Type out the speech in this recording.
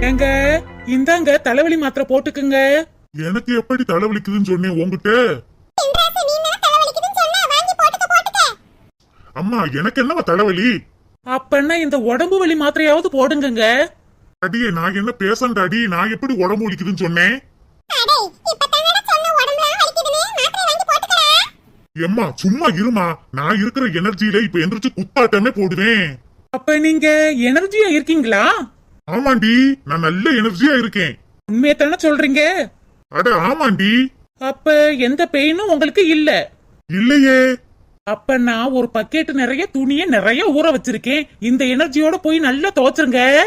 ஏங்க இந்தாங்க தலைவலி மாத்திரை போட்டுக்குங்க. எனக்கு எப்படி தலைவலிக்குதுன்னு சொன்னேன் உங்ககிட்ட? அம்மா எனக்கு என்னவா தலைவலி? அப்பன்னா இந்த உடம்பு வலி மாத்திரையாவது போடுங்க. அடியே நான் என்ன பேசண்டா அடி, நான் எப்படி உடம்பு வலிக்குதுன்னு சொன்னேன்? எம்மா சும்மா இருமா, நான் இருக்கிற எனர்ஜியில இப்ப எந்திரிச்சு குத்தாட்டமே போடுவேன். அப்ப நீங்க எனர்ஜியா இருக்கீங்களா? ஆமாண்டி, நான் நல்ல எனர்ஜியா இருக்கேன். உண்மையை தானே சொல்றீங்க? அட ஆமாண்டி. அப்ப எந்த பெயினும் உங்களுக்கு இல்ல? இல்லையே. அப்ப நான் ஒரு பக்கெட் நிறைய துணியை நிறைய ஊற வச்சிருக்கேன். இந்த எனர்ஜியோட போய் நல்லா துவைச்சிருங்க.